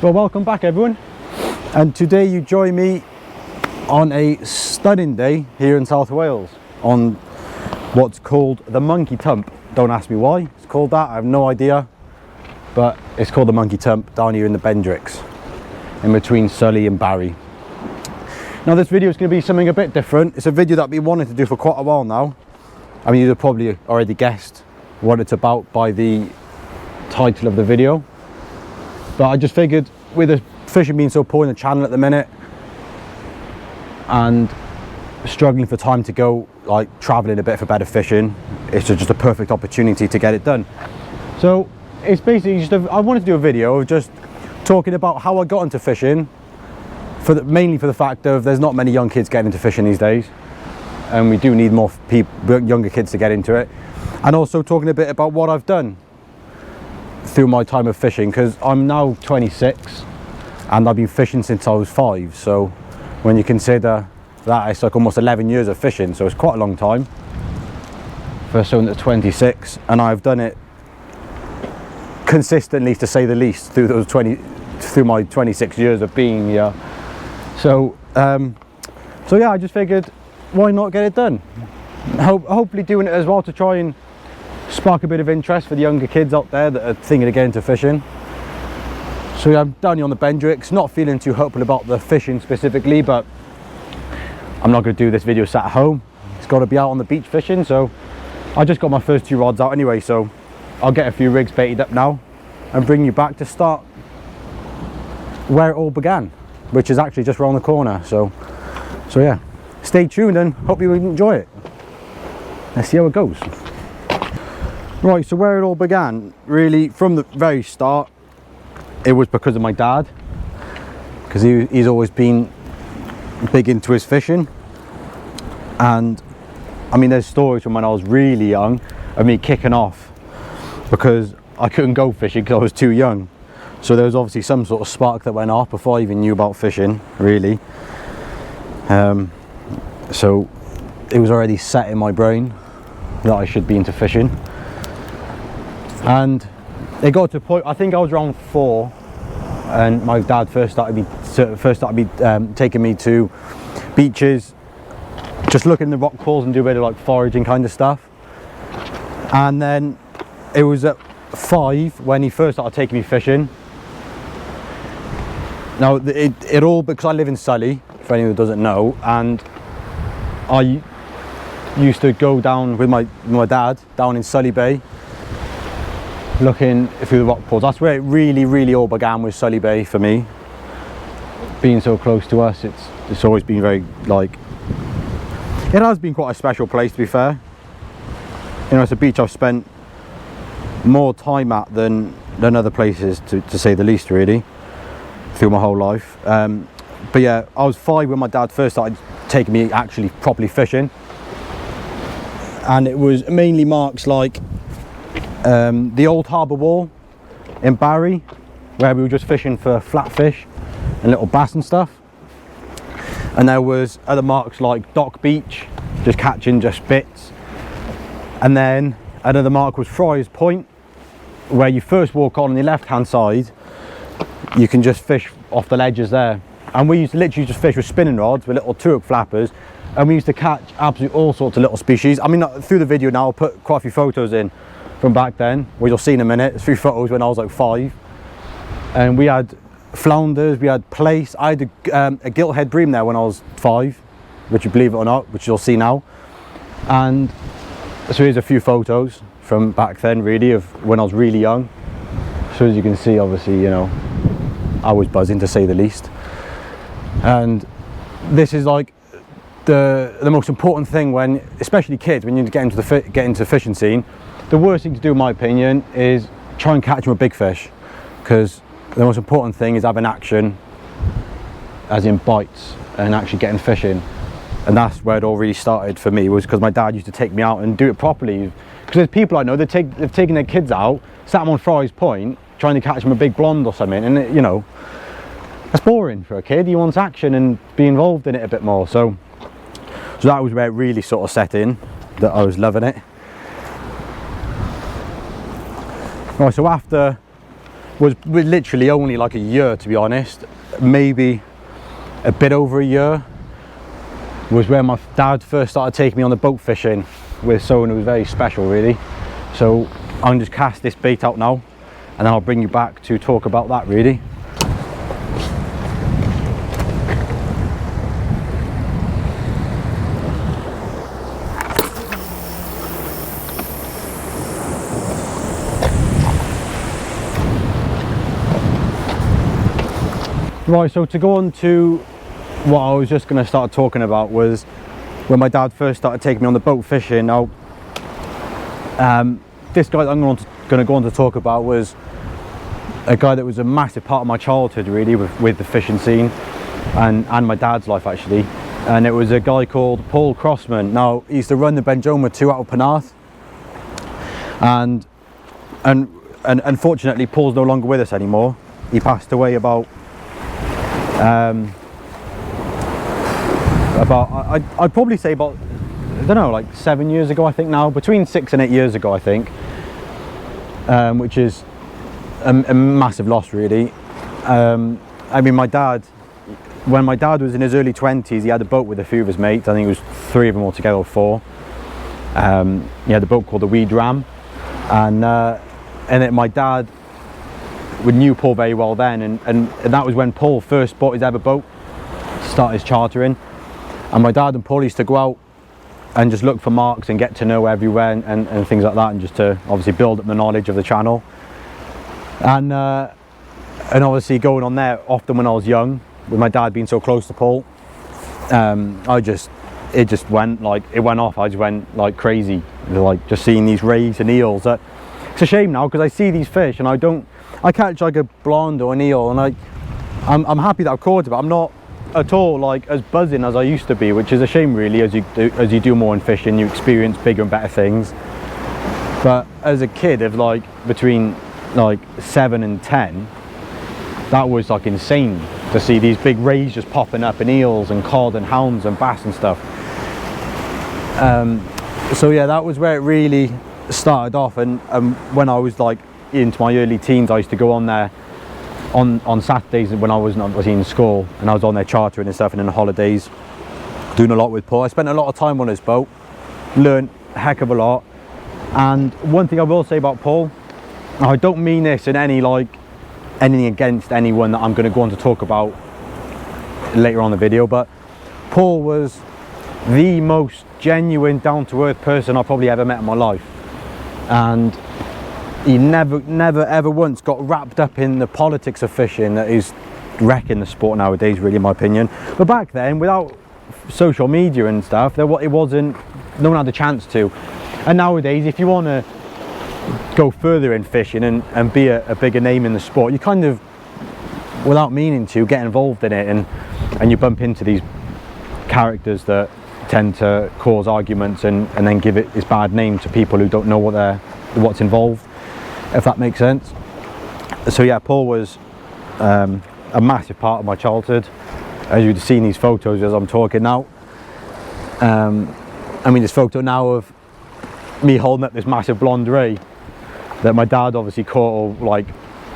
Well, welcome back everyone, and today you join me on a stunning day here in South Wales on what's called the Monkey Tump. Don't ask me why it's called that, I have no idea, but it's called the Monkey Tump down here in the Bendricks in between Sully and Barry. Now this video is going to be something a bit different. It's a video that I've been wanting to do for quite a while now. I mean, you've probably already guessed what it's about by the title of the video, but I just figured with the fishing being so poor in the channel at the minute and struggling for time to go like traveling a bit for better fishing, it's just a perfect opportunity to get it done. So it's basically just I wanted to do a video of just talking about how I got into fishing, mainly for the fact of there's not many young kids getting into fishing these days, and we do need more younger kids to get into it, and also talking a bit about what I've done through my time of fishing, because I'm now 26 and I've been fishing since I was 5, so when you consider that, it's like almost 11 years of fishing, so it's quite a long time for someone that's 26, and I've done it consistently, to say the least, through my 26 years of being here. So yeah, I just figured why not get it done. Hopefully doing it as well to try and spark a bit of interest for the younger kids out there that are thinking of getting into fishing. So yeah, I'm down here on the Bendricks, not feeling too hopeful about the fishing specifically, but I'm not going to do this video sat at home. It's got to be out on the beach fishing, so I just got my first 2 rods out anyway, so I'll get a few rigs baited up now and bring you back to start where it all began, which is actually just around the corner. So yeah, stay tuned and hope you enjoy it. Let's see how it goes. Right, so where it all began, really from the very start, it was because of my dad, because he's always been big into his fishing. And I mean, there's stories from when I was really young of me kicking off because I couldn't go fishing because I was too young. So there was obviously some sort of spark that went off before I even knew about fishing, really. So it was already set in my brain that I should be into fishing. And it got to a point, I think I was around 4, and my dad first started taking me to beaches, just looking at the rock pools and do a bit of like foraging kind of stuff. And then it was at 5 when he first started taking me fishing. Now it all, because I live in Sully, for anyone who doesn't know, and I used to go down with my dad down in Sully Bay, looking through the rock pools. That's where it really all began, with Sully Bay for me. Being so close to us, it's always been very, like, it has been quite a special place, to be fair. You know, it's a beach I've spent more time at than other places, to say the least, really, through my whole life. But yeah, I was 5 when my dad first started taking me actually properly fishing, and it was mainly marks like the old harbour wall in Barry, where we were just fishing for flatfish and little bass and stuff. And there was other marks like Dock Beach, just catching just bits. And then another mark was Friars Point, where you first walk on the left hand side, you can just fish off the ledges there. And we used to literally just fish with spinning rods with little 2-hook flappers, and we used to catch absolutely all sorts of little species. I mean, through the video now I'll put quite a few photos in from back then, which you'll see in a minute. A few photos when I was like 5, and we had flounders, we had plaice. I had a gilthead bream there when I was 5, which, you believe it or not, which you'll see now. And so here's a few photos from back then, really, of when I was really young. So as you can see, obviously, you know, I was buzzing, to say the least. And this is like the most important thing, when, especially kids, when you get into the fishing scene. The worst thing to do, in my opinion, is try and catch them a big fish, because the most important thing is having action, as in bites, and actually getting fishing. And that's where it all really started for me, was because my dad used to take me out and do it properly. Because there's people I know, they've taken their kids out, sat them on Friars Point, trying to catch them a big blonde or something, and you know, that's boring for a kid. He wants action and be involved in it a bit more. So that was where it really sort of set in, that I was loving it. Right, so after was literally only like a year, to be honest, maybe a bit over a year, was where my dad first started taking me on the boat fishing with someone who was very special, really. So I'm just cast this bait out now, and then I'll bring you back to talk about that, really. Right, so to go on to what I was just going to start talking about was when my dad first started taking me on the boat fishing. Now, this guy that I'm going to go on to talk about was a guy that was a massive part of my childhood, really, with the fishing scene and my dad's life, actually. And it was a guy called Paul Crossman. Now, he used to run the Benjoma 2 out of Penarth, and unfortunately Paul's no longer with us anymore. He passed away about I'd probably say about, I don't know, like 7 years ago, I think now, between 6 and 8 years ago, I think, which is a massive loss, really. I mean, my dad, when my dad was in his early 20s, he had a boat with a few of his mates. I think it was 3 of them altogether, or 4. He had a boat called the Weed Ram, and my dad knew Paul very well then, and that was when Paul first bought his ever boat to start his chartering. And my dad and Paul used to go out and just look for marks and get to know everywhere and things like that, and just to obviously build up the knowledge of the channel. And obviously going on there often when I was young, with my dad being so close to Paul, it just went off. I just went like crazy, like just seeing these rays and eels. It's a shame now, because I see these fish and I catch like a blonde or an eel, and I'm happy that I've caught it, but I'm not at all like as buzzing as I used to be, which is a shame, really. As you do more in fishing, you experience bigger and better things. But as a kid of like between like 7 and 10, that was like insane to see these big rays just popping up, and eels and cod and hounds and bass and stuff. So yeah, that was where it really started off. And when I was like into my early teens, I used to go on there on Saturdays when I was in school, and I was on there chartering and stuff, and in the holidays doing a lot with Paul. I spent a lot of time on his boat, learned a heck of a lot. And one thing I will say about Paul, I don't mean this in anything against anyone that I'm going to go on to talk about later on in the video, but Paul was the most genuine, down-to-earth person I probably ever met in my life. And he never ever once got wrapped up in the politics of fishing that is wrecking the sport nowadays, really, in my opinion. But back then, without social media and stuff, no one had the chance to. And nowadays, if you want to go further in fishing and be a bigger name in the sport, you kind of, without meaning to, get involved in it, and you bump into these characters that tend to cause arguments and then give it this bad name to people who don't know what's involved, if that makes sense. So yeah, Paul was a massive part of my childhood, as you've seen these photos as I'm talking now. I mean, this photo now of me holding up this massive blonde ray that my dad obviously caught, or like,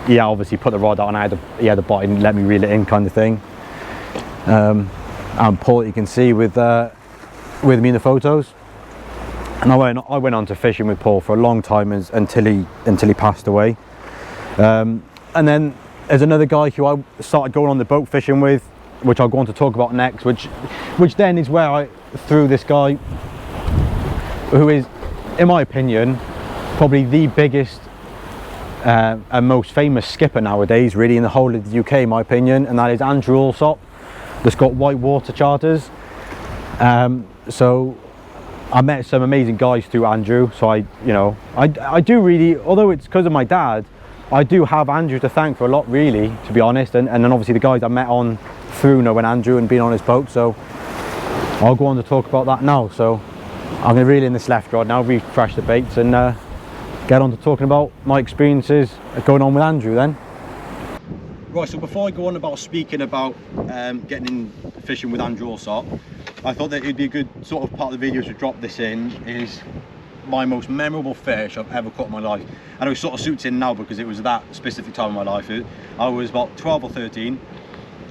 yeah, obviously put the rod out, and he had a bite and let me reel it in, kind of thing. And Paul, you can see with me in the photos. And I went on to fishing with Paul for a long time until he passed away. And then there's another guy who I started going on the boat fishing with, which I'll go on to talk about next, which then is where I threw this guy, who is, in my opinion, probably the biggest and most famous skipper nowadays, really, in the whole of the UK, in my opinion, and that is Andrew Allsop, that's got Whitewater Charters. So I met some amazing guys through Andrew. So I do really, although it's because of my dad, I do have Andrew to thank for a lot, really, to be honest, and then obviously the guys I met on through knowing Andrew and being on his boat. So I'll go on to talk about that now. So I'm going to reel in this left rod now, refresh the baits, and get on to talking about my experiences going on with Andrew then. Right, so before I go on about speaking about getting in fishing with Andrew Allsop, I thought that it'd be a good sort of part of the video to drop this in, is my most memorable fish I've ever caught in my life, and it sort of suits in now because it was that specific time of my life. I was about 12 or 13.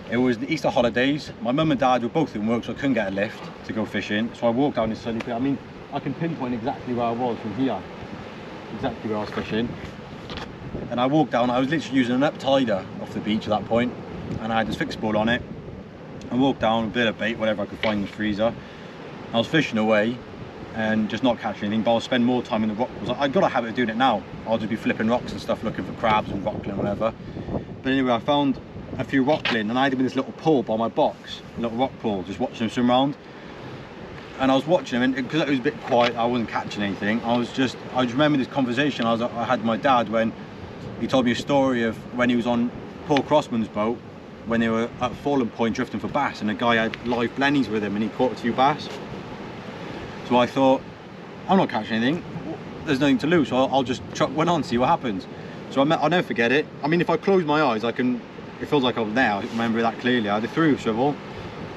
It was the Easter holidays. My mum and dad were both in work, so I couldn't get a lift to go fishing. So I walked down this sunny bit. I mean, I can pinpoint exactly where I was from here, exactly where I was fishing. And I walked down. I was literally using an up-tider off the beach at that point, and I had this fixed board on it. I walked down, a bit of bait, whatever I could find in the freezer. I was fishing away and just not catching anything, but I'll spend more time in the rock pools. I've got a habit of doing it now. I'll just be flipping rocks and stuff, looking for crabs and rockling, whatever. But anyway, I found a few rockling, and I had them in this little pool by my box, a little rock pool, just watching them swim around. And I was watching them, and because it was a bit quiet, I wasn't catching anything. I just remember this conversation I had with my dad when he told me a story of when he was on Paul Crossman's boat, when they were at Fallen Point drifting for bass, and a guy had live blennies with him and he caught a few bass. So I thought, I'm not catching anything, there's nothing to lose, so I'll just chuck one on, see what happens. So I'll never forget it. I mean, if I close my eyes, it feels like I was there. I remember that clearly. I had a through swivel,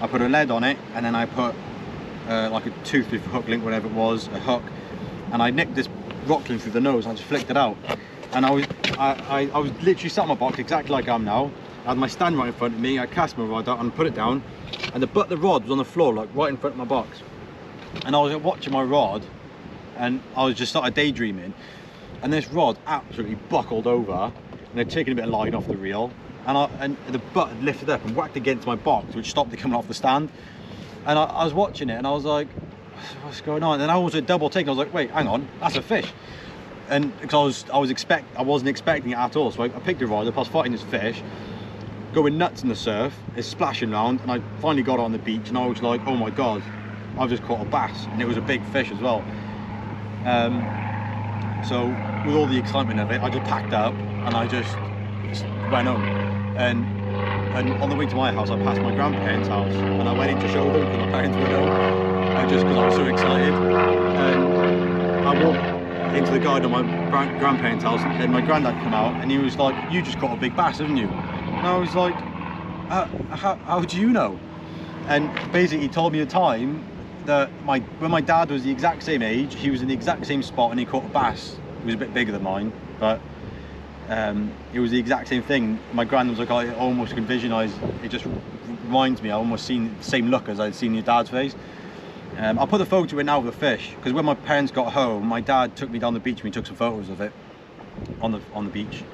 I put a lead on it, and then I put like a toothpick hook link, whatever it was, a hook, and I nicked this rockling through the nose, and I just flicked it out. And I was literally sat on my box exactly like I am now. I had my stand right in front of me. I cast my rod out and put it down, and the butt of the rod was on the floor, like right in front of my box. And I was watching my rod, and I was just started daydreaming, and this rod absolutely buckled over, and had taken a bit of line off the reel, and the butt had lifted up and whacked against my box, which stopped it coming off the stand. And I was watching it, and I was like, what's going on? And then I was a double take. I was like, wait, hang on, that's a fish. And because I wasn't expecting it at all. So I picked the rod up, I was fighting this fish, going nuts in the surf, it's splashing around, and I finally got it on the beach, and I was like, oh my god, I've just caught a bass, and it was a big fish as well. So with all the excitement of it, I just packed up and I just went home. And on the way to my house, I passed my grandparents' house, and I went in to show them because my parents were home, just because I was so excited. And I walked into the garden of my grandparents' house, and my granddad came out, and he was like, "You just caught a big bass, haven't you?" And I was like, how do you know? And basically he told me a time that when my dad was the exact same age, he was in the exact same spot and he caught a bass. It was a bit bigger than mine, but it was the exact same thing. My granddad was like, I almost can visualize, it just reminds me, I almost seen the same look as I'd seen your dad's face. I'll put the photo in now of the fish, because when my parents got home, my dad took me down the beach and we took some photos of it on the beach.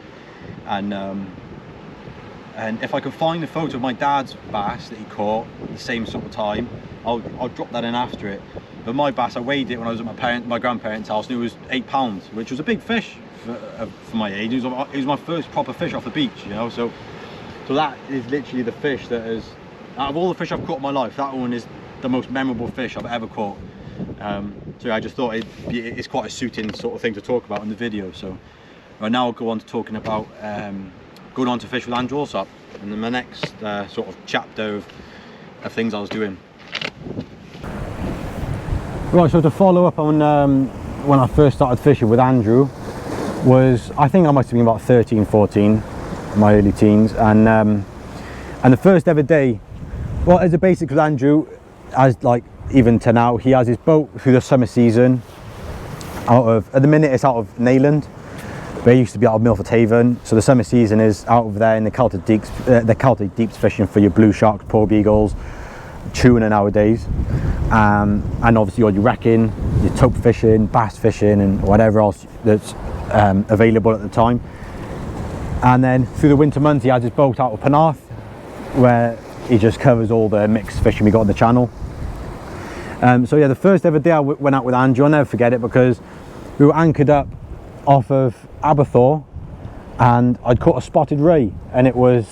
And if I can find a photo of my dad's bass that he caught the same sort of time, I'll drop that in after it. But my bass, I weighed it when I was at my grandparents' house, and it was 8 pounds, which was a big fish for my age. It was my first proper fish off the beach, you know. So that is literally the fish that is, out of all the fish I've caught in my life, that one is the most memorable fish I've ever caught. So I just thought it's quite a suiting sort of thing to talk about in the video. So right now I'll go on to talking about going on to fish with Andrew Allsop, and then my next sort of chapter of things I was doing. Right, so to follow up on when I first started fishing with Andrew, I think I must have been about 13, 14, my early teens, and the first ever day, well, as a basic with Andrew, as like even to now, he has his boat through the summer season at the minute it's out of Neyland, but it used to be out of Milford Haven. So the summer season is out of there in the Celtic Deeps fishing for your blue sharks, poor beagles, tuna nowadays, and obviously all your wrecking, your tope fishing, bass fishing, and whatever else that's available at the time. And then through the winter months he has his boat out of Penarth, where he just covers all the mixed fishing we got on the channel. So yeah, the first ever day I went out with Andrew, I'll never forget it, because we were anchored up off of Aberthaw, and I'd caught a spotted ray, and it was,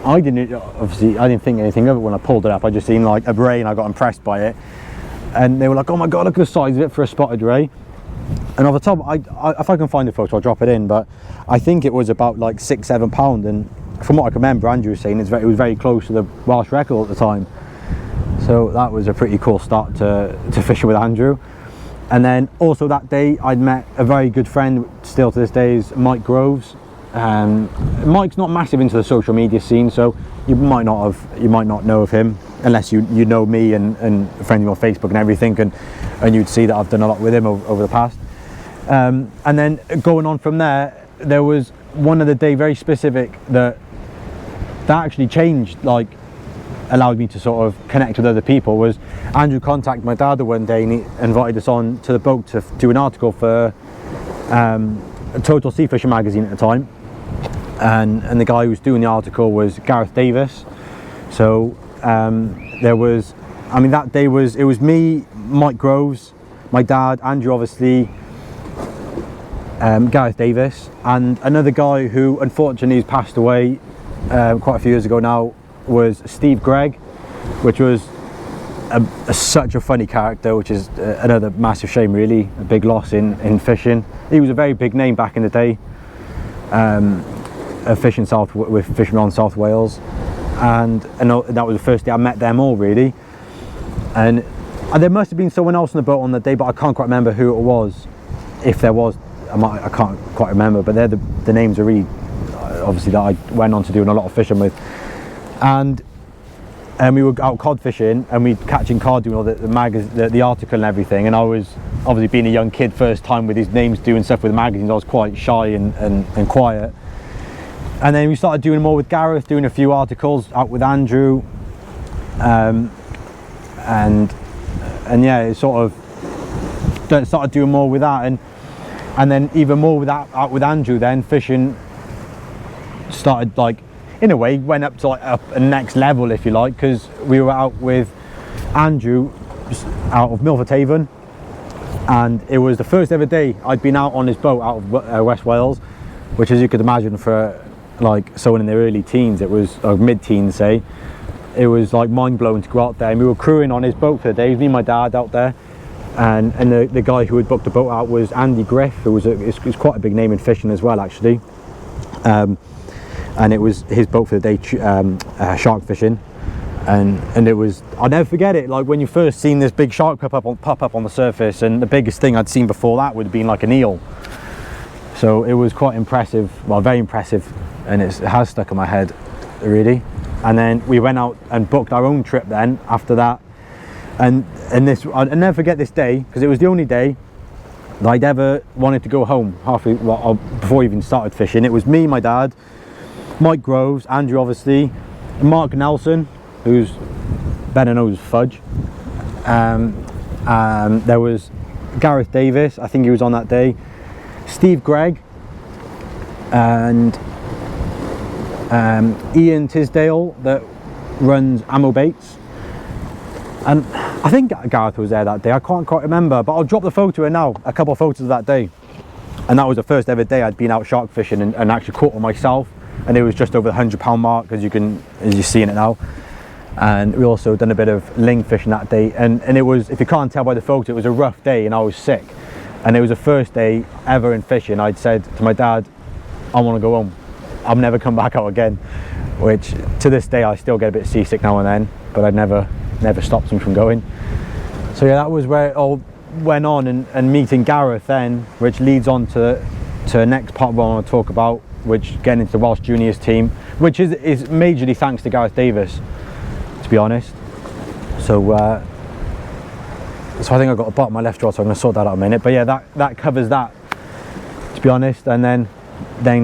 I didn't think anything of it when I pulled it up. I just seen like a ray and I got impressed by it, and they were like, oh my god, look at the size of it for a spotted ray. And off the top, if I can find the photo I'll drop it in, but I think it was about like 6-7 pound, and from what I can remember, Andrew was saying it was very close to the Welsh record at the time. So that was a pretty cool start to fishing with Andrew. And then also that day I'd met a very good friend, still to this day, is Mike Groves, Mike's not massive into the social media scene, so you might not know of him unless you know me and friend me on Facebook and everything, and you'd see that I've done a lot with him over the past. And then going on from there, there was one of the day very specific that actually changed, like allowed me to sort of connect with other people. Was Andrew contacted my dad one day and he invited us on to the boat to do an article for Total Sea Fishing magazine at the time, and the guy who was doing the article was Gareth Davis. So there was, I mean, that day it was me, Mike Groves, my dad, Andrew obviously, Gareth Davis, and another guy who unfortunately has passed away quite a few years ago now, was Steve Gregg, which was such a funny character, which is another massive shame really, a big loss in fishing. He was a very big name back in the day, fishing on South Wales, and that was the first day I met them all really, and there must have been someone else on the boat on the day, but I can't quite remember who it was. If there was, I can't quite remember, but they're the names are really obviously that I went on to doing a lot of fishing with. And we were out cod fishing and we catching cod, doing all the article and everything, and I was obviously being a young kid, first time with his names doing stuff with magazines, I was quite shy and quiet. And then we started doing more with Gareth, doing a few articles out with Andrew, and yeah, it sort of started doing more with that, and then even more with that out with Andrew. Then fishing started, like, in a way went up to like a next level, if you like, because we were out with Andrew out of Milford Haven, and it was the first ever day I'd been out on his boat out of West Wales, which, as you could imagine, for like someone in their early teens, it was, or mid-teens say, it was like mind-blowing to go out there. And we were crewing on his boat for the day, me and my dad out there, and the guy who had booked the boat out was Andy Griff, who was it's quite a big name in fishing as well, actually. And it was his boat for the day, shark fishing, and it was, I'll never forget it, like when you first seen this big shark pop up on the surface, and the biggest thing I'd seen before that would have been like an eel. So it was quite impressive, well, very impressive, and it has stuck in my head really. And then we went out and booked our own trip then after that, and this, I'll never forget this day, because it was the only day that I'd ever wanted to go home before we even started fishing. It was me, my dad, Mike Groves, Andrew obviously, Mark Nelson, who's better known as Fudge. There was Gareth Davis, I think he was on that day, Steve Gregg, and Ian Tisdale that runs Ammo Baits, and I think Gareth was there that day, I can't quite remember, but I'll drop the photo in now, a couple of photos of that day. And that was the first ever day I'd been out shark fishing and actually caught one myself, and it was just over the £100 mark, as you're seeing it now. And we also done a bit of ling fishing that day, and it was, if you can't tell by the photo, it was a rough day and I was sick, and it was the first day ever in fishing I'd said to my dad, I want to go home, I'll never come back out again, which to this day I still get a bit seasick now and then, but I never stops me from going. So yeah, that was where it all went on, and meeting Gareth then, which leads on to the next part of what I want to talk about, which getting into the Welsh Juniors team, which is majorly thanks to Gareth Davis, to be honest. So I think I've got a bottom of my left jaw, so I'm going to sort that out in a minute. But yeah, that covers that, to be honest. And then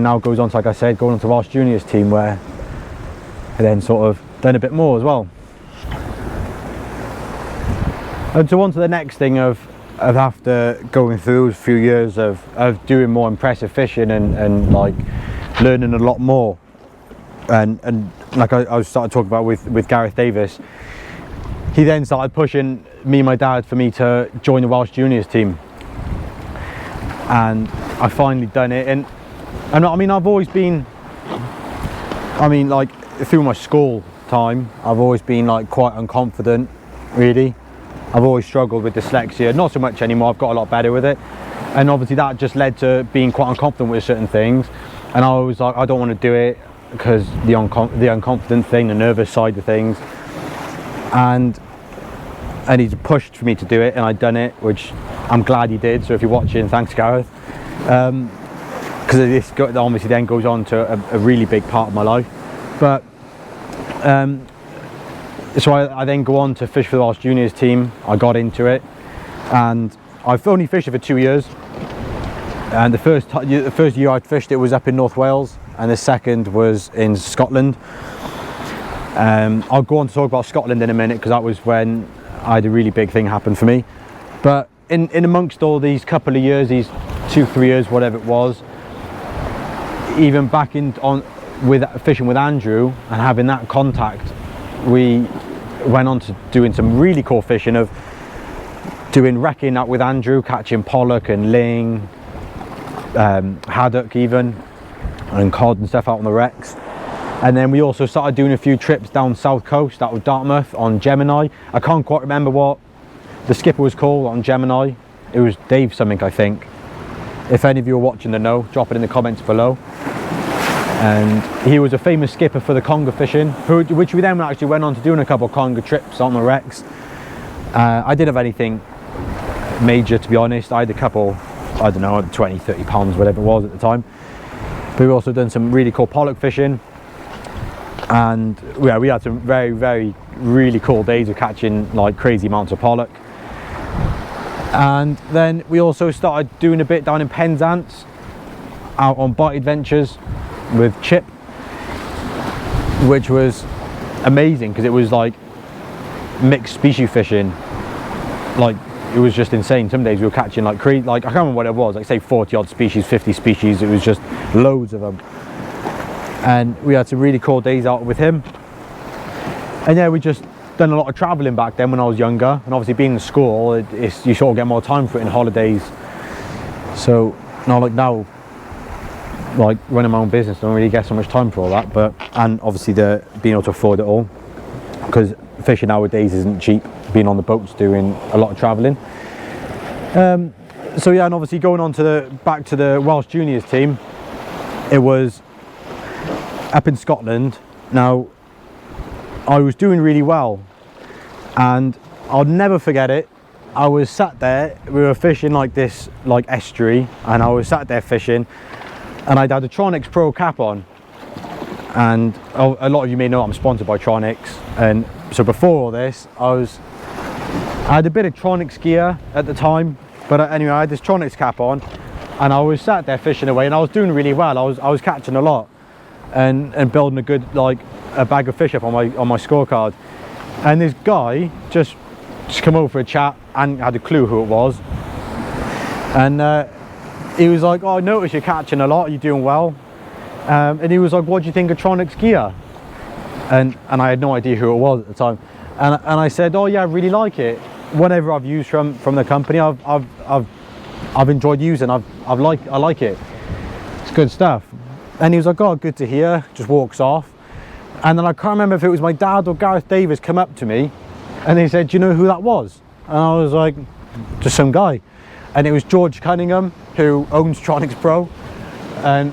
now goes on to, like I said, going on to the Welsh Juniors team, where I then sort of done a bit more as well. And so on to the next thing of after going through a few years of doing more impressive fishing and like learning a lot more, and like I started talking about with Gareth Davis, he then started pushing me and my dad for me to join the Welsh Juniors team, and I finally done it. And I mean, I've always been, like through my school time, I've always been like quite unconfident really. I've always struggled with dyslexia, not so much anymore, I've got a lot better with it, and obviously that just led to being quite unconfident with certain things, and I was like, I don't want to do it because the unconfident thing, the nervous side of things, and he pushed for me to do it, and I'd done it, which I'm glad he did. So if you're watching, thanks Gareth. because this obviously then goes on to a really big part of my life. But so I then go on to fish for the Welsh Juniors team. I got into it, and I've only fished it for 2 years. And the first year I fished it was up in North Wales, and the second was in Scotland. I'll go on to talk about Scotland in a minute, because that was when I had a really big thing happen for me. But in amongst all these couple of years, these 2-3 years, whatever it was, even back with fishing with Andrew and having that contact, we went on to doing some really cool fishing, of doing wrecking out with Andrew, catching pollock and ling, haddock even, and cod and stuff out on the wrecks. And then we also started doing a few trips down south coast out of Dartmouth on Gemini. I can't quite remember what the skipper was called on Gemini. It was Dave something, I think. If any of you are watching the know, drop it in the comments below. And he was a famous skipper for the conger fishing, which we then actually went on to doing a couple of conger trips on the wrecks. I didn't have anything major, to be honest. I had a couple, I don't know, 20-30 pounds, whatever it was at the time. But we've also done some really cool pollock fishing, and yeah, we had some very really cool days of catching like crazy amounts of pollock. And then we also started doing a bit down in Penzance, out on bite adventures with Chip, which was amazing because it was like mixed species fishing. Like, it was just insane. Some days we were catching like I can't remember what it was, like say 40 odd species, 50 species. It was just loads of them, and we had some really cool days out with him. And yeah, we just done a lot of traveling back then when I was younger, and obviously being in school, you sort of get more time for it in holidays. So now, like running my own business, I don't really get so much time for all that. But and obviously being able to afford it all, because fishing nowadays isn't cheap, being on the boats doing a lot of traveling. So yeah, and obviously going on to back to the Welsh Juniors team, it was up in Scotland. Now I was doing really well, and I'll never forget it. I was sat there, we were fishing like this estuary, and I was sat there fishing, and I'd had a Tronix Pro cap on, and a lot of you may know I'm sponsored by Tronix. And so before all this, I had a bit of Tronix gear at the time, but anyway, I had this Tronix cap on, and I was sat there fishing away, and I was doing really well. I was catching a lot, and building a good a bag of fish up on my scorecard. And this guy just come over for a chat and had a clue who it was, and he was like, "Oh, I noticed you're catching a lot, you're doing well." And he was like, "What do you think of Tronix gear?" And I had no idea who it was at the time, and I said, "Oh yeah, I really like it. Whatever I've used from the company, I've enjoyed using. I like it. It's good stuff." And he was like, "Oh, good to hear." Just walks off. And then I can't remember if it was my dad or Gareth Davis come up to me, and they said, "Do you know who that was?" And I was like, "Just some guy." And it was George Cunningham, who owns Tronix Pro, and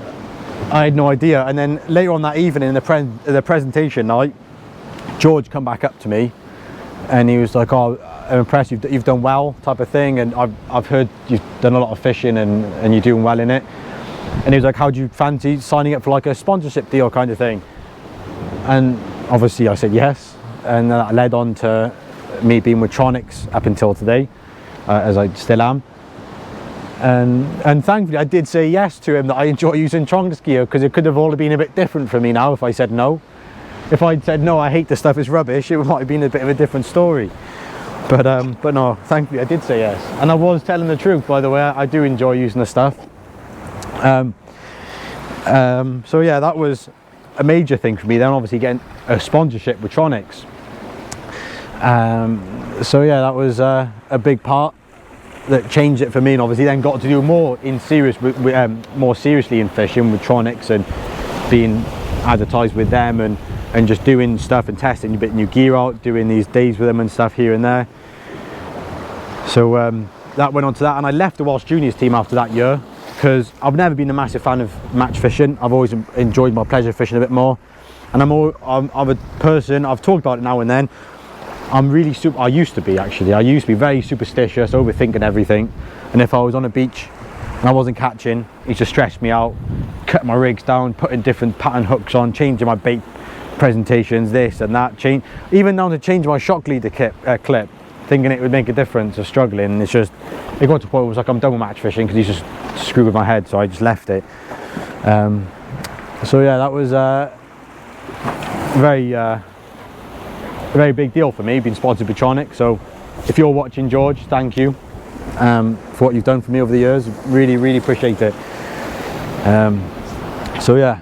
I had no idea. And then later on that evening, in the presentation night, George come back up to me, and he was like, "Oh, I'm impressed. You've done well," type of thing. And I've heard you've done a lot of fishing, and you're doing well in it. And he was like, "How do you fancy signing up for like a sponsorship deal kind of thing?" And obviously I said yes, and that led on to me being with Tronix up until today, as I still am. And thankfully I did say yes to him, that I enjoy using Tronix gear, because it could have all been a bit different for me now if I said no. If I'd said no, I hate this stuff, it's rubbish, it might have been a bit of a different story. But no, thankfully I did say yes, and I was telling the truth, by the way. I do enjoy using the stuff. So yeah, that was a major thing for me then, obviously getting a sponsorship with Tronix. So yeah, that was a big part that changed it for me, and obviously then got to do more seriously in fishing with Tronix, and being advertised with them, and just doing stuff and testing a bit new gear out, doing these days with them and stuff here and there. So that went on to that, and I left the Welsh Juniors team after that year, because I've never been a massive fan of match fishing. I've always enjoyed my pleasure fishing a bit more, and I'm a person, I've talked about it now and then, I used to be very superstitious, overthinking everything. And if I was on a beach and I wasn't catching. It just stressed me out, cut my rigs down, putting different pattern hooks on, changing my bait presentations, this and that, even down to change my shock leader clip, thinking it would make a difference of struggling. It's just, it got to a point where it was like, I'm done with match fishing, because he's just screwed with my head, so I just left it. So yeah, that was very big deal for me, being sponsored by Tronic. So if you're watching, George, thank you for what you've done for me over the years. Really appreciate it. So yeah,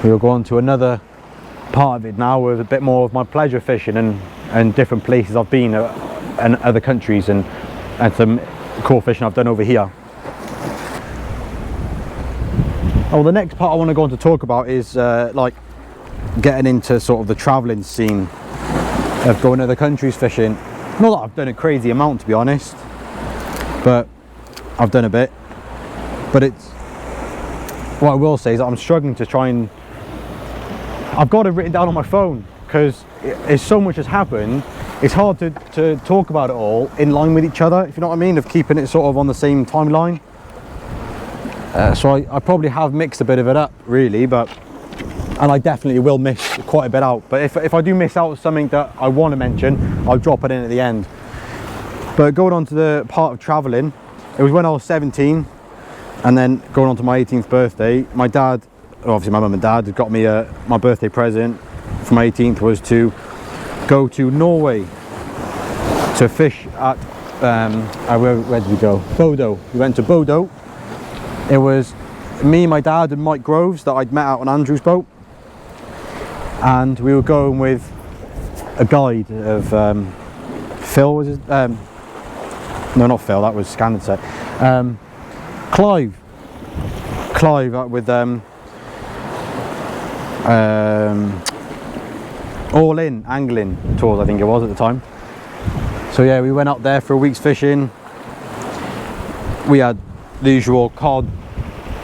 we'll go on to another part of it now, with a bit more of my pleasure fishing and different places I've been, and other countries, and some cool fishing I've done over here. Oh, the next part I want to go on to talk about is like getting into sort of the travelling scene of going to other countries fishing. Not that I've done a crazy amount, to be honest, but I've done a bit. But it's, what I will say is that I'm struggling to try and, I've got it written down on my phone, because it's so much has happened. It's hard to talk about it all in line with each other, if you know what I mean, of keeping it sort of on the same timeline. So I probably have mixed a bit of it up, really, and I definitely will miss quite a bit out. But if I do miss out something that I want to mention, I'll drop it in at the end. But going on to the part of travelling, it was when I was 17, and then going on to my 18th birthday, my dad, obviously my mum and dad, had got me my birthday present for my 18th was to go to Norway to fish at, where did we go? Bodo. We went to Bodo. It was me, my dad and Mike Groves that I'd met out on Andrew's boat, and we were going with a guide of Phil, was his, no, not Phil, that was Scannerset, Clive with All In Angling Tours, I think it was at the time. So yeah, we went up there for a week's fishing. We had the usual cod,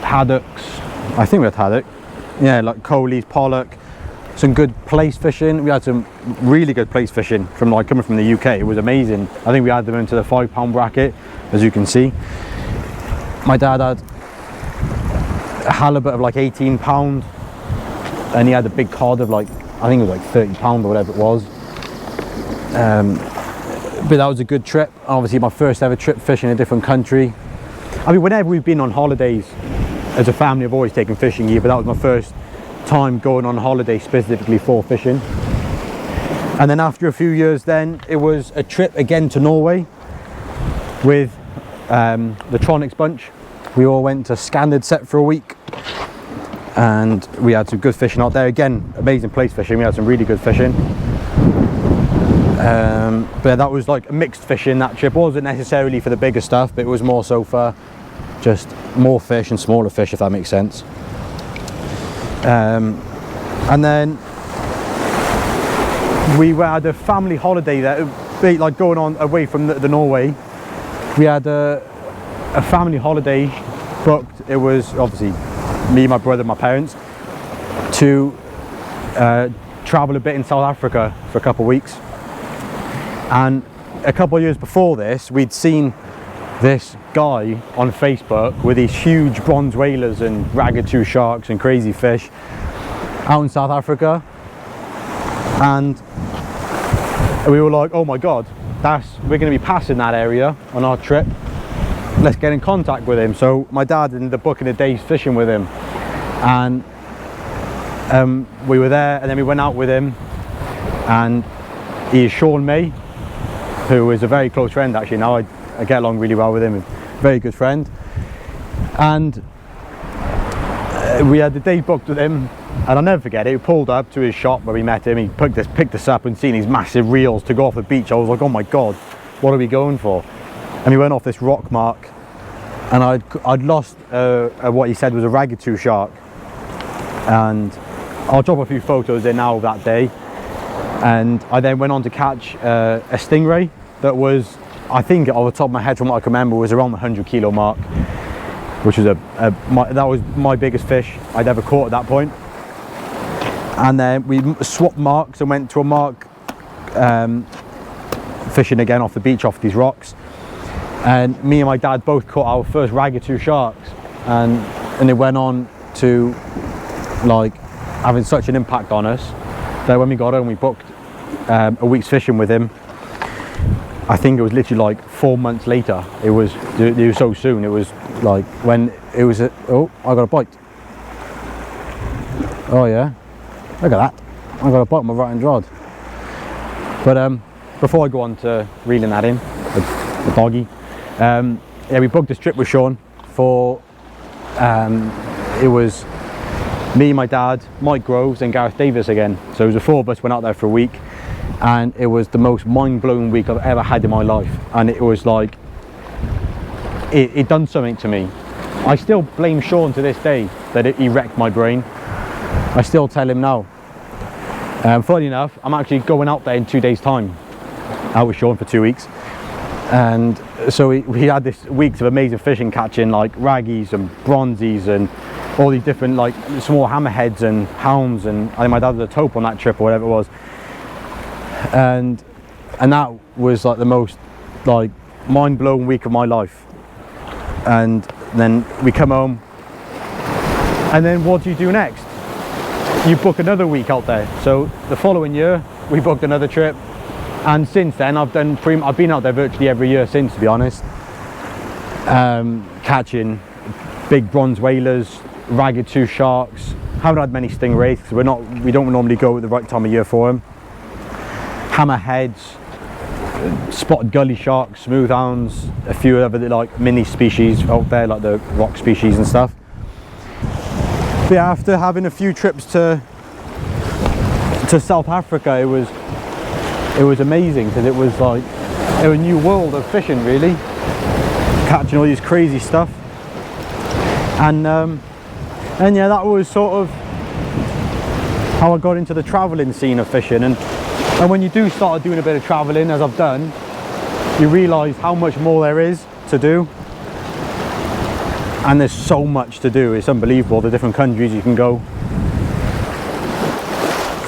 haddocks, I think we had haddock, yeah, like coalies, pollock, some good place fishing. We had some really good place fishing from, like, coming from the UK. It was amazing. I think we had them into the £5 bracket, as you can see. My dad had a halibut of like £18, and he had a big cod of like, I think it was like £30 or whatever it was. But that was a good trip. Obviously my first ever trip fishing in a different country. I mean, whenever we've been on holidays as a family, I've always taken fishing gear, but that was my first time going on holiday specifically for fishing. And then after a few years, then it was a trip again to Norway with the Tronics bunch. We all went to Scannerset for a week, and we had some good fishing out there. Again, amazing place fishing. We had some really good fishing. But that was like mixed fishing. That trip wasn't necessarily for the bigger stuff, but it was more so for just more fish and smaller fish, if that makes sense. And then we had a family holiday there, like going on away from the Norway. We had a family holiday booked. It was obviously me, my brother, my parents, to travel a bit in South Africa for a couple of weeks. And a couple of years before this, we'd seen this guy on Facebook with these huge bronze whalers and ragged-tooth sharks and crazy fish out in South Africa, and we were like, oh my god, we're going to be passing that area on our trip, let's get in contact with him. So my dad ended up booking a day's fishing with him, and we were there, and then we went out with him, and he is Sean May, who is a very close friend actually. Now I get along really well with him, a very good friend. And we had the day booked with him, and I'll never forget it. We pulled up to his shop where we met him. He picked us up and seen these massive reels to go off the beach. I was like, oh my god, what are we going for? And we went off this rock mark, and I'd lost what he said was a ragged-tooth shark. And I'll drop a few photos in now of that day. And I then went on to catch a stingray that was, I think off the top of my head, from what I can remember, was around the 100 kilo mark, which was that was my biggest fish I'd ever caught at that point. And then we swapped marks and went to a mark fishing again off the beach, off these rocks. and me and my dad both caught our first ragged sharks, and it went on to like having such an impact on us that when we got home we booked a week's fishing with him. I think it was literally like 4 months later. It was so soon. It was like when it was oh, I got a bite. Oh yeah, look at that, I got a bite on my right hand rod. But before I go on to reeling that in, the doggy, yeah, we booked this trip with Sean for it was me, my dad, Mike Groves and Gareth Davis again. So it was the four of us went out there for a week, and it was the most mind-blowing week I've ever had in my life. And it was like it done something to me. I still blame Sean to this day that he wrecked my brain. I still tell him now. Funny enough, I'm actually going out there in 2 days time, out with Sean for 2 weeks. And so we had this weeks of amazing fishing, catching like raggies and bronzies and all these different like small hammerheads and hounds, and I think my dad was a tope on that trip or whatever it was. And that was like the most like mind-blowing week of my life. And then we come home, and then what do you do next? You book another week out there. So the following year we booked another trip, and since then I've been out there virtually every year since, to be honest, catching big bronze whalers, ragged tooth sharks. Haven't had many stingrays because we don't normally go at the right time of year for them. Hammerheads, spotted gully sharks, smooth hounds, a few other like mini species out there like the rock species and stuff. But yeah, after having a few trips to South Africa, it was amazing, because it was like a new world of fishing, really, catching all these crazy stuff. And yeah, that was sort of how I got into the travelling scene of fishing. And when you do start doing a bit of travelling, as I've done, you realise how much more there is to do. And there's so much to do, it's unbelievable, the different countries you can go.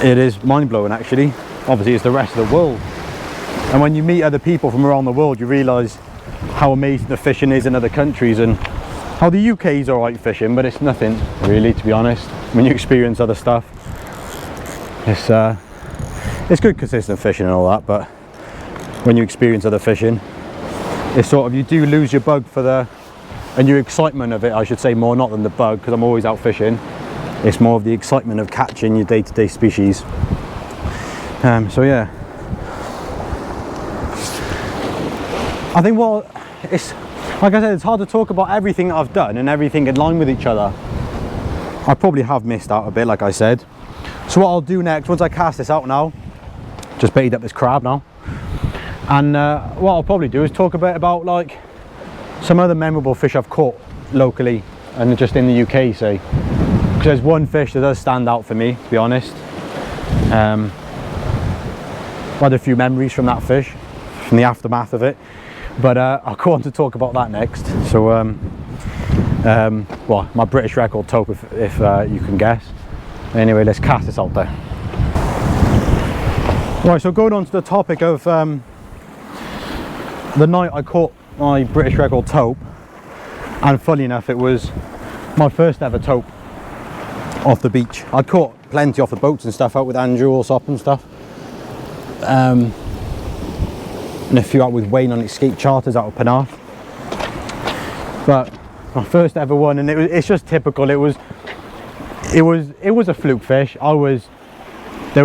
It is mind-blowing, actually. Obviously it's the rest of the world, and when you meet other people from around the world, you realise how amazing the fishing is in other countries, and how the UK is alright fishing, but it's nothing really, to be honest. When you experience other stuff, it's good consistent fishing and all that, but when you experience other fishing, it's sort of, you do lose your bug for and your excitement of it, I should say, more, not than the bug, because I'm always out fishing. It's more of the excitement of catching your day-to-day species. So yeah, I think, well, it's like I said, it's hard to talk about everything that I've done and everything in line with each other. I probably have missed out a bit, like I said. So what I'll do next, once I cast this out now, just baited up this crab now, and what I'll probably do is talk a bit about like some other memorable fish I've caught locally and just in the UK, say, because there's one fish that does stand out for me, to be honest. I had a few memories from that fish, from the aftermath of it, but I'll go on to talk about that next. So well, my British record tope, if you can guess. Anyway, let's cast this out there. Right, so going on to the topic of the night I caught my British record tope, and funny enough, it was my first ever tope off the beach. I'd caught plenty off the boats and stuff out with Andrew Allsop and stuff, and a few out with Wayne on escape charters out of Penarth. But my first ever one, and it's just typical. It was a fluke fish. There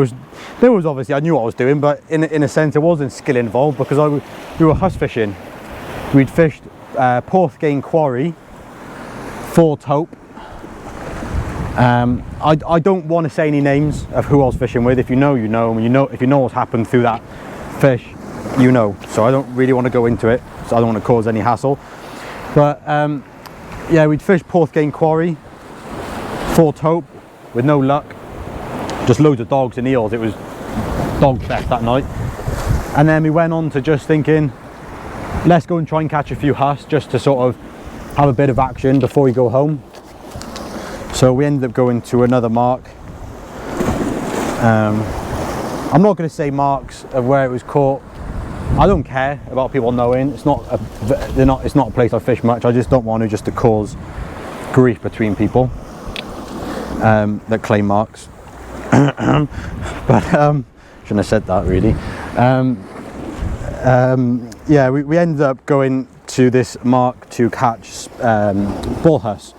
was obviously, I knew what I was doing, but in a sense there wasn't skill involved, because we were huss fishing. We'd fished Porthgain Quarry for tope. I don't want to say any names of who I was fishing with. If you know, you know, and if you know what's happened through that fish, you know. So I don't really want to go into it, so I don't want to cause any hassle. But yeah, we'd fished Porthgain Quarry for tope with no luck, just loads of dogs and eels. It was dog fest that night. And then we went on to just thinking, let's go and try and catch a few huss, just to sort of have a bit of action before we go home. So we ended up going to another mark. I'm not going to say marks of where it was caught, I don't care about people knowing. It's not a place I fish much. I just don't want to cause grief between people that claim marks. But shouldn't have said that really. Yeah, we ended up going to this mark to catch bullhuss.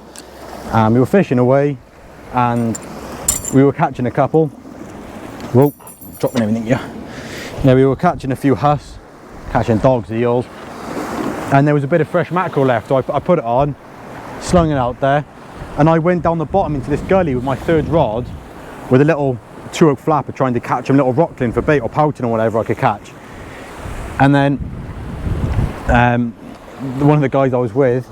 We were fishing away and we were catching a couple. Whoa, dropping everything here. Yeah, we were catching a few huss, catching dogs, eels, and there was a bit of fresh mackerel left, so I put it on, slung it out there, and I went down the bottom into this gully with my third rod with a little 2-hook flapper trying to catch some little rockling for bait or pouting or whatever I could catch. And then one of the guys I was with,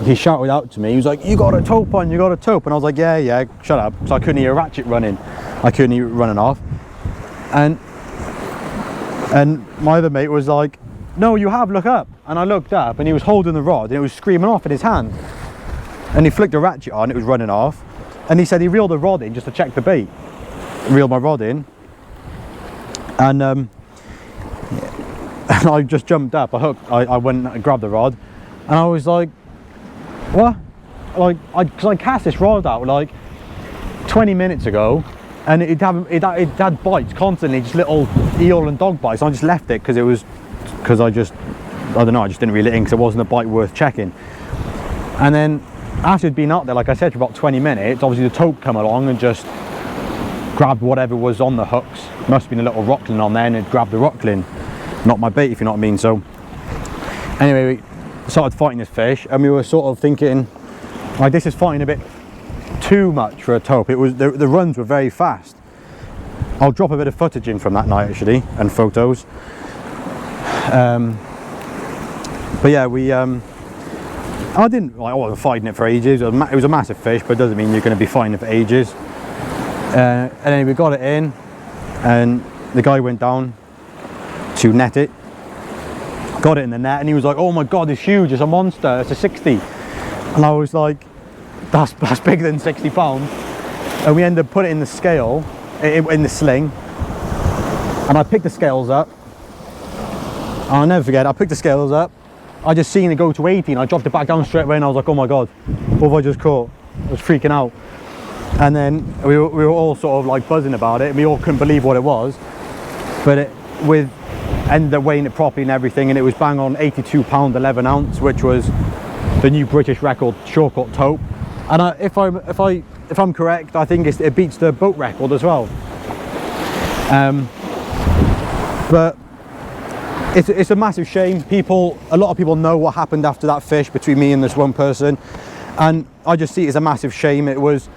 he shouted out to me, he was like, "You got a tope on, you got a tope." And I was like, yeah, shut up, because I couldn't hear a ratchet running. I couldn't hear it running off. And my other mate was like, "No, you have, look up." And I looked up and he was holding the rod and it was screaming off in his hand. And he flicked a ratchet on, it was running off. And he said he reeled the rod in just to check the bait. Reeled my rod in. And I just jumped up, I went and grabbed the rod. And I was like, what? Like, because I cast this rod out like 20 minutes ago. And it had bites constantly, just little eel and dog bites. I just left it because I just didn't reel it in because it wasn't a bite worth checking. And then after it'd been out there, like I said, for about 20 minutes, obviously the tope come along and just grabbed whatever was on the hooks. Must have been a little rockling on there and it grabbed the rockling, not my bait, if you know what I mean. So anyway, we started fighting this fish and we were sort of thinking, like, this is fighting a bit too much for a tope. It was the runs were very fast. I'll drop a bit of footage in from that night actually, and photos. But yeah, I wasn't fighting it for ages. It was a massive fish, but it doesn't mean you're going to be fighting it for ages. And then we got it in, and the guy went down to net it, got it in the net, and he was like, "Oh my god, it's huge, it's a monster, it's a 60." And I was like, that's bigger than 60 pounds. And we ended up putting it in the scale, in the sling, and I picked the scales up. I'll never forget, I picked the scales up, I just seen it go to 80 and I dropped it back down straight away and I was like, oh my god, what have I just caught? I was freaking out. And then we were all sort of like buzzing about it and we all couldn't believe what it was. But ended up weighing it properly and everything, and it was bang on 82 pound 11 ounce, which was the new British record shortcut tope. And if I'm correct, I think it beats the boat record as well. But it's a massive shame. A lot of people know what happened after that fish between me and this one person, and I just see it as a massive shame. It was,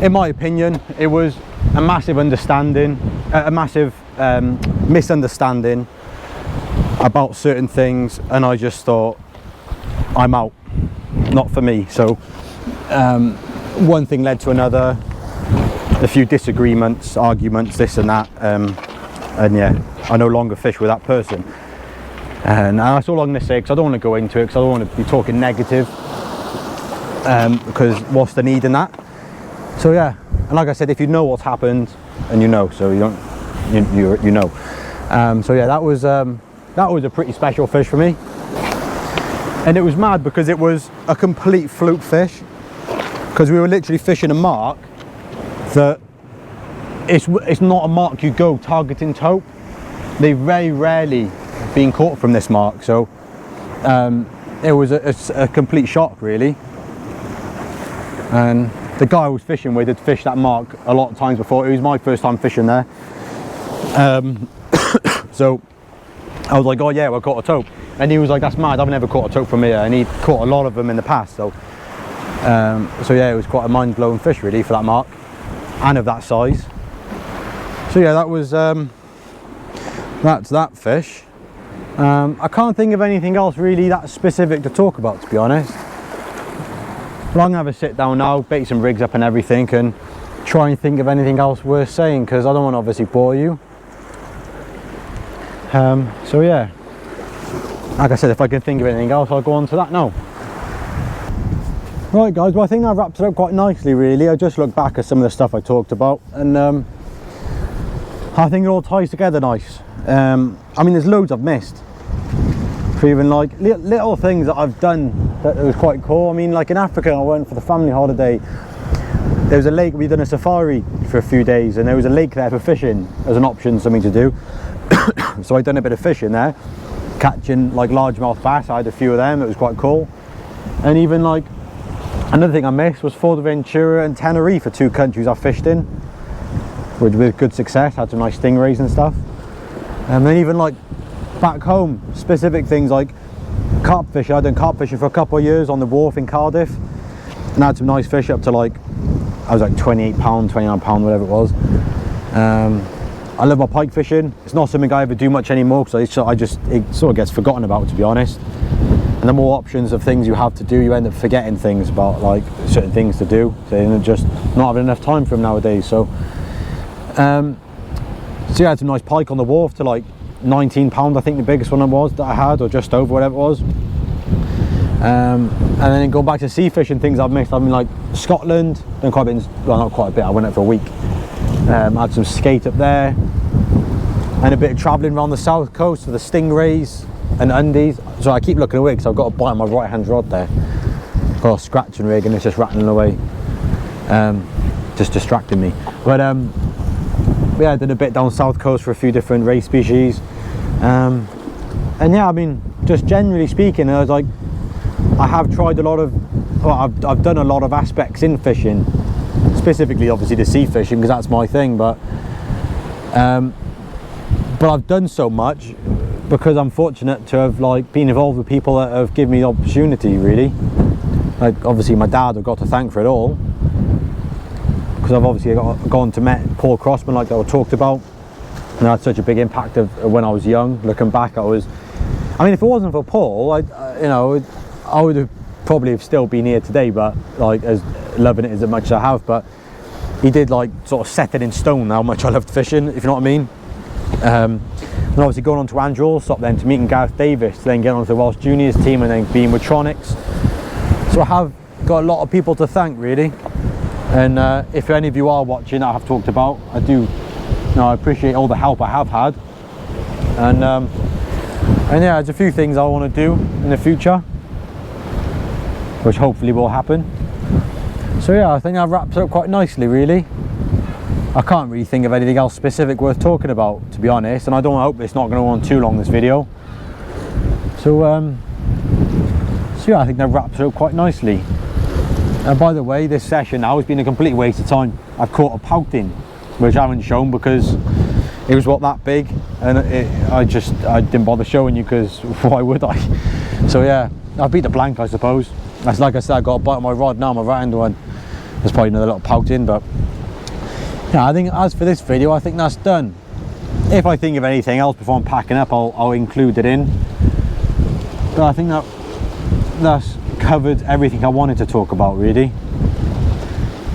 in my opinion, it was a massive misunderstanding about certain things, and I just thought, I'm out, not for me. So one thing led to another, a few disagreements, arguments, this and that, and yeah, I no longer fish with that person. And that's all I'm going to say, because I don't want to go into it, because I don't want to be talking negative, because what's the need in that? So yeah, and like I said, if you know what's happened, and you know, so you know. So yeah, that was a pretty special fish for me. And it was mad because it was a complete fluke fish, because we were literally fishing a mark that it's not a mark you go targeting tope. They've very rarely been caught from this mark, so it was a complete shock really. And the guy I was fishing with had fished that mark a lot of times before. It was my first time fishing there. So I was like, oh yeah, well, I caught a tope. And he was like, that's mad, I've never caught a tope from here. And he caught a lot of them in the past. So yeah, it was quite a mind-blowing fish really for that mark and of that size. So yeah, that was that's that fish. I can't think of anything else really that specific to talk about, to be honest. But I'm gonna have a sit down now, bait some rigs up and everything, and try and think of anything else worth saying, because I don't want to obviously bore you. So yeah, like I said, if I can think of anything else, I'll go on to that now. Right guys, well I think I've wrapped it up quite nicely really. I just looked back at some of the stuff I talked about, and I think it all ties together nice. I mean, there's loads I've missed. For even like little things that I've done that was quite cool. I mean, like in Africa, I went for the family holiday. There was a lake, we'd done a safari for a few days, and there was a lake there for fishing as an option, something to do. So I'd done a bit of fishing there, catching like largemouth bass. I had a few of them, it was quite cool. And even like, another thing I missed was Fuerteventura and Tenerife, 2 countries I fished in with good success, had some nice stingrays and stuff. And then even like back home, specific things like carp fishing. I'd done carp fishing for a couple of years on the wharf in Cardiff, and I had some nice fish up to like, I was like £28, £29, whatever it was. I love my pike fishing. It's not something I ever do much anymore because it sort of gets forgotten about, to be honest. And the more options of things you have to do, you end up forgetting things about like certain things to do. So you end up just not having enough time for them nowadays. So yeah, I had some nice pike on the wharf to like £19, I think the biggest one it was that I had, or just over, whatever it was. And then going back to sea fishing, things I've missed. I've been like Scotland, done quite a bit, well not quite a bit, I went out for a week. I had some skate up there, and a bit of travelling around the south coast for the stingrays and undies. So I keep looking away because I've got a bite on my right hand rod there. Got a scratching rig and it's just rattling away, just distracting me. But yeah, I did a bit down south coast for a few different ray species. And yeah, I mean, just generally speaking, I was like, I have tried a lot of, well, I've done a lot of aspects in fishing, specifically obviously the sea fishing because that's my thing, but I've done so much because I'm fortunate to have like been involved with people that have given me the opportunity, really. Like obviously my dad I've got to thank for it all, because I've obviously gone to met Paul Crossman, like I talked about, and that had such a big impact of when I was young. Looking back, I mean, if it wasn't for Paul, I would have probably have still been here today, but like as loving it as much as I have. But he did like sort of set it in stone how much I loved fishing, if you know what I mean. And obviously going on to Andrew Allsop, then to meeting Gareth Davis, then getting on to the Welsh Juniors team, and then being with Tronics. So I have got a lot of people to thank, really. And if any of you are watching, I have talked about, I do, I appreciate all the help I have had. And yeah, there's a few things I want to do in the future, which hopefully will happen. So yeah, I think that wraps up quite nicely, really. I can't really think of anything else specific worth talking about, to be honest, and I don't hope it's not going to go on too long, this video. So yeah, I think that wraps it up quite nicely. And by the way, this session now has been a complete waste of time. I've caught a pouting, which I haven't shown because it was that big, and I didn't bother showing you because why would I? So yeah, I beat the blank, I suppose. That's like I said, I got a bite on my rod now, my right hand one. There's probably another little pouting, but yeah, I think as for this video, I think that's done. If I think of anything else before I'm packing up, I'll include it in. But I think that's covered everything I wanted to talk about, really.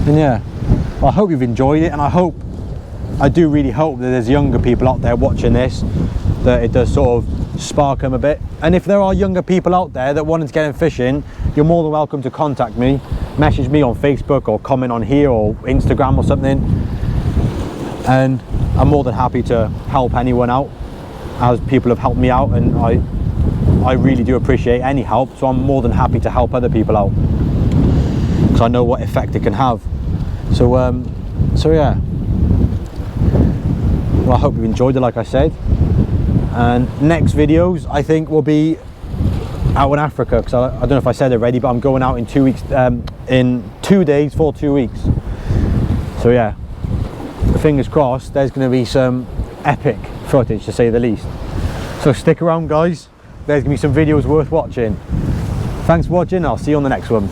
And yeah, well, I hope you've enjoyed it, and I do really hope that there's younger people out there watching this, that it does sort of spark them a bit. And if there are younger people out there that wanted to get in fishing, you're more than welcome to contact me, message me on Facebook or comment on here or Instagram or something, and I'm more than happy to help anyone out, as people have helped me out, and I really do appreciate any help. So I'm more than happy to help other people out because I know what effect it can have. So yeah, well, I hope you enjoyed it, like I said. And next videos I think will be out in Africa, because I don't know if I said it already, but I'm going out in 2 weeks, in 2 days for 2 weeks. So yeah, fingers crossed there's going to be some epic footage, to say the least. So stick around, guys, there's going to be some videos worth watching. Thanks for watching, I'll see you on the next one.